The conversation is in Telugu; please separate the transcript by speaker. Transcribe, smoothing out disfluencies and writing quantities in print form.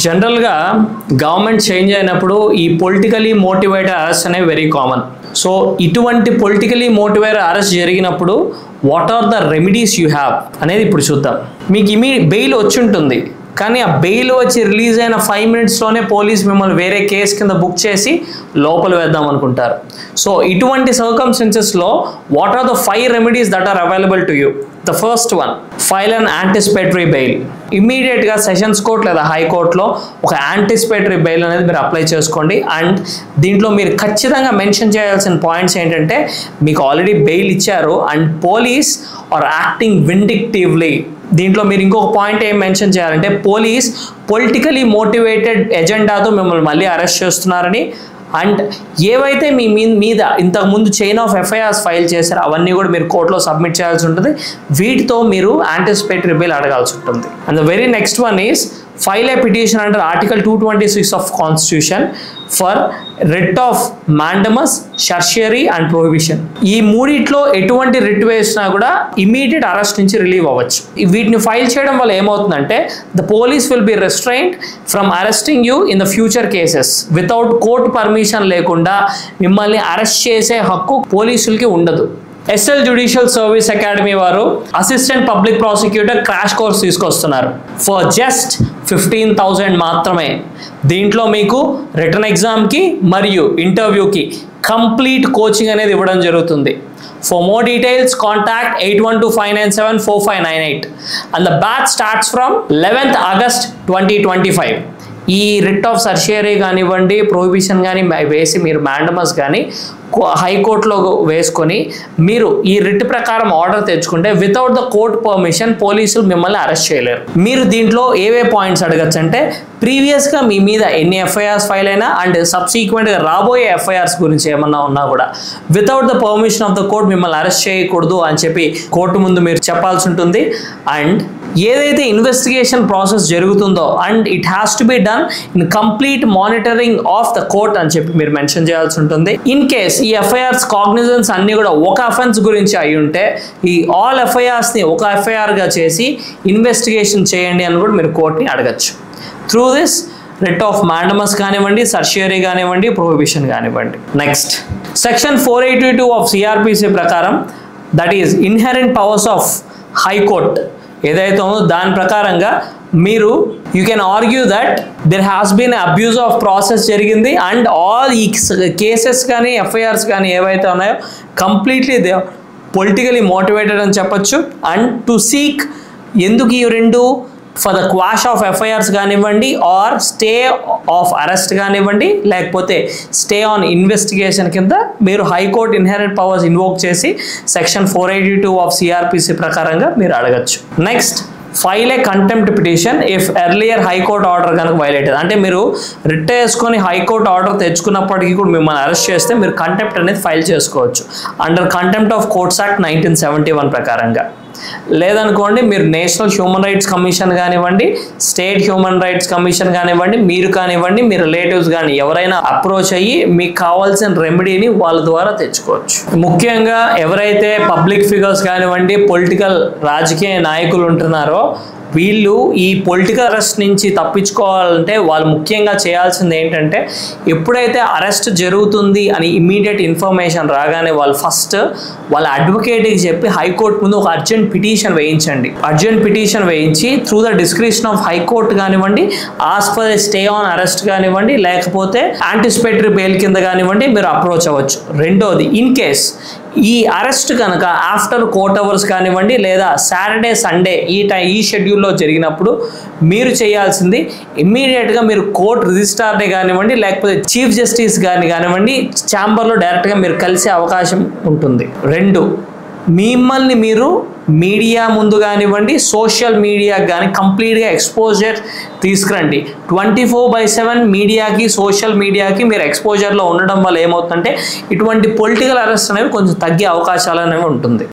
Speaker 1: జనరల్గా గవర్నమెంట్ చేంజ్ అయినప్పుడు ఈ పొలిటికలీ మోటివేటెడ్ అరెస్ట్ అనేవి వెరీ కామన్. సో ఇటువంటి పొలిటికలీ మోటివేటెడ్ అరెస్ట్ జరిగినప్పుడు what are the remedies you have అనేది ఇప్పుడు చూద్దాం. మీకు బెయిల్ వచ్చి ఉంటుంది, కానీ ఆ బెయిల్ వచ్చి రిలీజ్ అయిన 5 minutesలోనే పోలీస్ మిమ్మల్ని వేరే కేసు కింద బుక్ చేసి లోపల వేద్దాం అనుకుంటారు. సో ఇటువంటి సర్కమ్స్టెన్సెస్లో what are the 5 remedies that are available to you? The first one, file an anticipatory bail. ఇమీడియట్గా సెషన్స్ కోర్ట్ లేదా హైకోర్టులో ఒక యాంటిసిపేటరీ బెయిల్ అనేది మీరు అప్లై చేసుకోండి. అండ్ దీంట్లో మీరు ఖచ్చితంగా మెన్షన్ చేయాల్సిన పాయింట్స్ ఏంటంటే, మీకు ఆల్రెడీ బెయిల్ ఇచ్చారు అండ్ పోలీస్ ఆర్ యాక్టింగ్ విండిక్టివ్లీ. దీంట్లో మీరు ఇంకొక పాయింట్ ఏం మెన్షన్ చేయాలంటే, పోలీస్ పొలిటికలీ మోటివేటెడ్ ఎజెండాతో మిమ్మల్ని మళ్ళీ అరెస్ట్ చేస్తున్నారని, అండ్ ఏవైతే మీ మీద ఇంతకుముందు చైన్ ఆఫ్ ఎఫ్ఐఆర్స్ ఫైల్ చేశారో అవన్నీ కూడా మీరు కోర్టులో సబ్మిట్ చేయాల్సి ఉంటుంది. వీటితో మీరు యాంటిసిపేటరీ బెయిల్ అడగాల్సి ఉంటుంది. And the very next one is file a petition under article 226 of constitution for writ of mandamus, certiorari and prohibition. ఈ మూడిట్లో ఎటువంటి రిట్ వేసినా కూడా ఇమీడియట్ అరెస్ట్ నుంచి రిలీవ్ అవ్వచ్చు. వీటిని ఫైల్ చేయడం వల్ల ఏమవుతుందంటే, the police will be restrained from arresting you in the future cases. Without court permission లేకుండా మిమ్మల్ని అరెస్ట్ చేసే హక్కు పోలీసులకి ఉండదు. ఎస్ఎల్ జ్యుడిషియల్ సర్వీస్ అకాడమీ వారు assistant public prosecutor crash course తీసుకొస్తున్నారు ఫర్ జస్ట్ 15,000 మాత్రమే. దీంట్లో మీకు రిటర్న్ ఎగ్జామ్కి మరియు ఇంటర్వ్యూకి కంప్లీట్ కోచింగ్ అనేది ఇవ్వడం జరుగుతుంది. For more details contact 8125974598 and the batch starts from 11th August 2025. ఈ రిట్ ఆఫ్ సర్షియరీ కానివ్వండి, ప్రొహిబిషన్ కానీ వేసి మీరు మాండమస్ కానీ హైకోర్టులో వేసుకొని మీరు ఈ రిట్ ప్రకారం ఆర్డర్ తెచ్చుకుంటే వితౌట్ ద కోర్ట్ పర్మిషన్ పోలీసులు మిమ్మల్ని అరెస్ట్ చేయలేరు. మీరు దీంట్లో ఏవే పాయింట్స్ అడగచ్చు అంటే, ప్రీవియస్గా మీ మీద ఎన్ని ఎఫ్ఐఆర్స్ ఫైల్ అయినా అండ్ సబ్సిక్వెంట్గా రాబోయే ఎఫ్ఐఆర్స్ గురించి ఏమన్నా ఉన్నా కూడా without the permission of the court మిమ్మల్ని అరెస్ట్ చేయకూడదు అని చెప్పి కోర్టు ముందు మీరు చెప్పాల్సి ఉంటుంది. అండ్ ఏదైతే ఇన్వెస్టిగేషన్ ప్రాసెస్ జరుగుతుందో and it has to be done in complete monitoring of the court అని చెప్పి మీరు మెన్షన్ చేయాల్సి ఉంటుంది. ఇన్ కేస్ ఈ ఎఫ్ఐఆర్స్ కాగ్నిజెన్స్ అన్ని కూడా ఒక అఫెన్స్ గురించి అయి ఉంటే, ఈ ఆల్ ఎఫ్ఐఆర్స్ని ఒక ఎఫ్ఐఆర్గా చేసి ఇన్వెస్టిగేషన్ చేయండి అని కూడా మీరు కోర్ట్ని అడగచ్చు. Through this writ of mandamus కానివ్వండి, సర్షియరీ కానివ్వండి, ప్రొహిబిషన్ కానివ్వండి. నెక్స్ట్, సెక్షన్ 482 ఆఫ్ సిఆర్పిసి ప్రకారం, that is inherent powers of high court ఏదైతే ఉందో దాని ప్రకారంగా మీరు you can argue that there has been abuse of process జరిగింది అండ్ ఆల్ ఈ కేసెస్ కానీ ఎఫ్ఐఆర్స్ కానీ ఏవైతే ఉన్నాయో కంప్లీట్లీ దే పొలిటికలీ మోటివేటెడ్ అని చెప్పొచ్చు. అండ్ టు సీక్ ఎందుకు ఈ రెండు for the quash of FIRs కానివ్వండి, ఆర్ స్టే ఆఫ్ అరెస్ట్ కానివ్వండి, లేకపోతే స్టే ఆన్ ఇన్వెస్టిగేషన్ కింద మీరు హైకోర్ట్ ఇన్హెరెంట్ పవర్స్ ఇన్వోక్ చేసి సెక్షన్ 482 ఆఫ్ సిఆర్పిసి ప్రకారంగా మీరు అడగచ్చు. Next, file A contempt petition if earlier high court order కనుక వైలేట్. అంటే మీరు రిట్ వేసుకొని హైకోర్ట్ ఆర్డర్ తెచ్చుకున్నప్పటికీ కూడా మిమ్మల్ని అరెస్ట్ చేస్తే మీరు కంటెంప్ట్ అనేది ఫైల్ చేసుకోవచ్చు under contempt of courts act 1971 ప్రకారంగా. లేదనుకోండి, మీరు నేషనల్ హ్యూమన్ రైట్స్ కమిషన్ కానివ్వండి, స్టేట్ హ్యూమన్ రైట్స్ కమిషన్ కానివ్వండి, మీరు కానివ్వండి, మీ రిలేటివ్స్ కానీ ఎవరైనా అప్రోచ్ అయ్యి మీకు కావాల్సిన రెమెడీని వాళ్ళ ద్వారా తెచ్చుకోవచ్చు. ముఖ్యంగా ఎవరైతే పబ్లిక్ ఫిగర్స్ కానివ్వండి, పొలిటికల్ రాజకీయ నాయకులు ఉంటున్నారో వీళ్ళు ఈ పొలిటికల్ అరెస్ట్ నుంచి తప్పించుకోవాలంటే వాళ్ళు ముఖ్యంగా చేయాల్సింది ఏంటంటే, ఎప్పుడైతే అరెస్ట్ జరుగుతుంది అని ఇమ్మీడియట్ ఇన్ఫర్మేషన్ రాగానే వాళ్ళు ఫస్ట్ వాళ్ళ అడ్వకేట్కి చెప్పి హైకోర్టు ముందు ఒక అర్జెంట్ పిటిషన్ వేయించండి. అర్జెంట్ పిటిషన్ వేయించి through the description of high court కానివ్వండి, ask for stay on arrest కానివ్వండి, లేకపోతే యాంటిసిపేటరీ బెయిల్ కింద కానివ్వండి మీరు అప్రోచ్ అవ్వచ్చు. రెండోది, ఇన్ కేస్ ఈ అరెస్ట్ కనుక ఆఫ్టర్ కోర్ట్ అవర్స్ కానివ్వండి లేదా సాటర్డే సండే ఈ షెడ్యూల్లో జరిగినప్పుడు మీరు చేయాల్సింది ఇమ్మీడియట్గా మీరు కోర్ట్ రిజిస్ట్రార్నే కానివ్వండి లేకపోతే చీఫ్ జస్టిస్ కానివ్వండి ఛాంబర్లో డైరెక్ట్గా మీరు కలిసే అవకాశం ఉంటుంది. రెండు, మిమ్మల్ని మీరు మీడియా ముందు కానివ్వండి, సోషల్ మీడియాకి కానీ కంప్లీట్గా ఎక్స్పోజర్ తీసుకురండి. 24/7 మీడియాకి, సోషల్ మీడియాకి మీరు ఎక్స్పోజర్లో ఉండడం వల్ల ఏమవుతుందంటే ఇటువంటి పొలిటికల్ అరెస్ట్ అనేవి కొంచెం తగ్గే అవకాశాలు అనేవి ఉంటుంది.